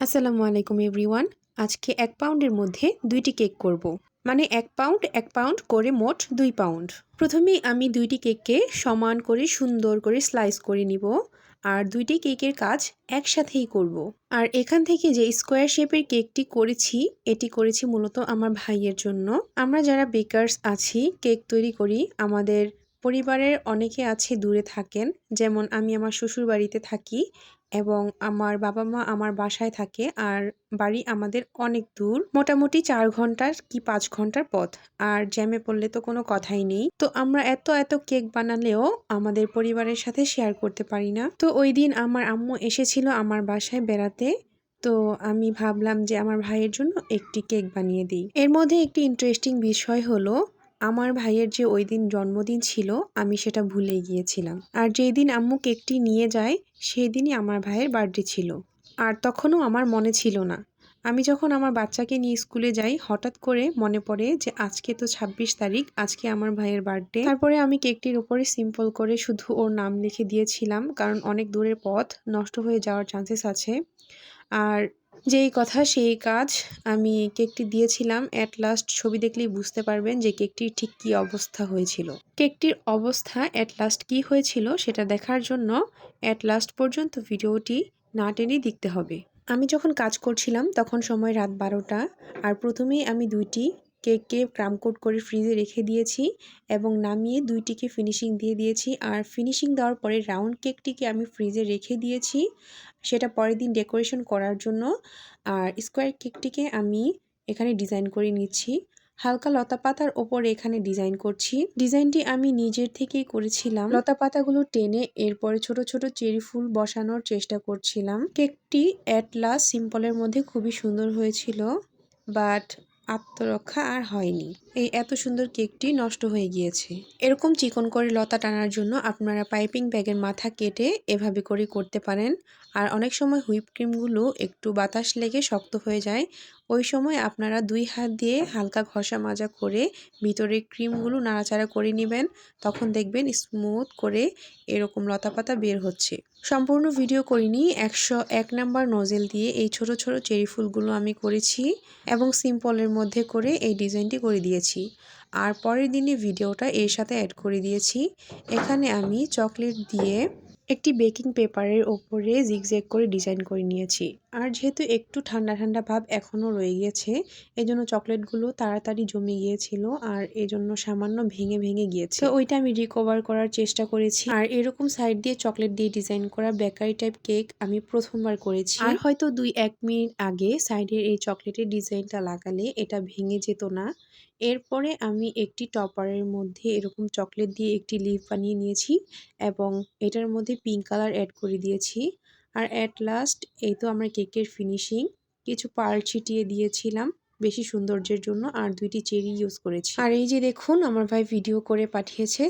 আসসালামু আলাইকুম এভরিওয়ান। আজকে ১ পাউন্ডের মধ্যে ২টি কেক করব। মানে ১ পাউন্ড করে মোট ২ পাউন্ড। প্রথমেই আমি ২টি কেককে সমান করে সুন্দর করে স্লাইস করে নিব। আর ২টি কেকের কাজ একসাথেই করব। আর এখান থেকে যে স্কোয়ার শেপের কেকটি করেছি, এটি করেছি মূলত আমার ভাইয়ের জন্য। আমরা যারা বেকারস আছি, কেক তৈরি করি, আমাদের পরিবারের অনেকে আছে দূরে থাকেন। যেমন আমি আমার শ্বশুরবাড়িতে থাকি এবং আমার বাবা-মা আমার বাসায় থাকে। আর বাড়ি আমাদের অনেক দূর। মোটামুটি ৪ ঘন্টার কি ৫ ঘন্টার পথ। আর জ্যামে পড়লে তো কোনো কথাই নেই। তো আমরা এত কেক বানালেও আমাদের পরিবারের সাথে শেয়ার করতে পারি না। তো ওইদিন আমার আম্মু এসেছিল আমার বাসায় বেড়াতে। তো আমি ভাবলাম যে আমার ভাইয়ের জন্য একটি কেক বানিয়ে দিই। এর মধ্যে একটি ইন্টারেস্টিং বিষয় হলো, আমার ভাইয়ের যে ওইদিন জন্মদিন ছিল, আমি সেটা ভুলে গিয়েছিলাম। আর যেই দিন আম্মু কেকটি নিয়ে যায়, সেই দিনই আমার ভাইয়ের বার্থডে ছিল। আর তখনও আমার মনে ছিল না। আমি যখন আমার বাচ্চাকে নিয়ে স্কুলে যাই, হঠাৎ করে মনে পড়ে যে আজকে তো ২৬ তারিখ, আজকে আমার ভাইয়ের বার্থডে। তারপরে আমি কেকটির উপরে সিম্পল করে শুধু ওর নাম লিখে দিয়েছিলাম, কারণ অনেক দূরের পথ, নষ্ট হয়ে যাওয়ার চান্সেস আছে। আর যেই কথা সেই কাজ, আমি কেকটি দিয়েছিলাম। অ্যাট লাস্ট ছবি দেখলেই বুঝতে পারবেন যে কেকটির ঠিক কী অবস্থা হয়েছিল। কেকটির অবস্থা অ্যাট লাস্ট কী হয়েছিল সেটা দেখার জন্য অ্যাট লাস্ট পর্যন্ত ভিডিওটি না টেনেই দেখতে হবে। আমি যখন কাজ করছিলাম তখন সময় রাত ১২টা। আর প্রথমেই আমি ২টি কেককে ক্রাম কোট করে ফ্রিজে রেখে দিয়েছি এবং নামিয়ে ২টিকে ফিনিশিং দিয়ে দিয়েছি। আর ফিনিশিং দেওয়ার পরে রাউন্ড কেকটিকে আমি ফ্রিজে রেখে দিয়েছি, সেটা পরের দিন ডেকোরেশন করার জন্য। আর স্কোয়ার কেকটিকে আমি এখানে ডিজাইন করে নিচ্ছি। হালকা লতা পাতার ওপরে এখানে ডিজাইন করছি। ডিজাইনটি আমি নিজের থেকেই করেছিলাম। লতা পাতাগুলো টেনে এরপরে ছোট ছোট চেরি ফুল বসানোর চেষ্টা করছিলাম। কেকটি অ্যাট লাস্ট সিম্পলের মধ্যে খুবই সুন্দর হয়েছিল, বাট আত্মরক্ষা আর হয়নি। এই এত সুন্দর কেকটি নষ্ট হয়ে গিয়েছে। এরকম চিকন করে লতা টানার জন্য আপনারা পাইপিং ব্যাগের মাথা কেটে এভাবে করে করতে পারেন। আর অনেক সময় হুইপ ক্রিমগুলো একটু বাতাস লেগে শক্ত হয়ে যায়। ওই সময় আপনারা ২ হাত দিয়ে হালকা ঘষা মাজা করে ভিতরের ক্রিমগুলো নাড়াচাড়া করে নেবেন। তখন দেখবেন স্মুথ করে এরকম লতাপাতা বের হচ্ছে। সম্পূর্ণ ভিডিও করিনি, ১০১ নাম্বার নজেল দিয়ে এই ছোট ছোট চেরি ফুলগুলো আমি করেছি এবং সিম্পলের মধ্যে করে এই ডিজাইনটি করে দিয়েছি। আর পরের দিনে ভিডিওটা এর সাথে অ্যাড করে দিয়েছি। এখানে আমি চকলেট দিয়ে একটি বেকিং পেপারের ওপরে জিগজ্যাগ করে ডিজাইন করে নিয়েছি। আর যেহেতু একটু ঠান্ডা ঠান্ডা ভাব এখনও রয়ে গিয়েছে, এজন্য চকলেটগুলো তাড়াতাড়ি জমে গিয়েছিল আর এজন্য সামান্য ভেঙে ভেঙে গিয়েছে। তো ওইটা আমি রিকভার করার চেষ্টা করেছি। আর এরকম সাইড দিয়ে চকলেট দিয়ে ডিজাইন করা বেকারি টাইপ কেক আমি প্রথমবার করেছি। আর হয়তো ২-১ মিনিট আগে সাইডের এই চকলেটের ডিজাইনটা লাগালে এটা ভেঙে যেত না। এরপরে আমি একটি টপারের মধ্যে এরকম চকলেট দিয়ে একটি লিফ বানিয়ে নিয়েছি এবং এটার মধ্যে পিঙ্ক কালার অ্যাড করে দিয়েছি। আর অ্যাট লাস্ট এই তো আমার কেকের ফিনিশিং। কিছু পার্ল ছিটিয়ে দিয়েছিলাম বেশি সৌন্দর্যের জন্য, আর ২টি চেরি ইউজ করেছি। আর এই যে দেখুন, আমার ভাই ভিডিও করে পাঠিয়েছে।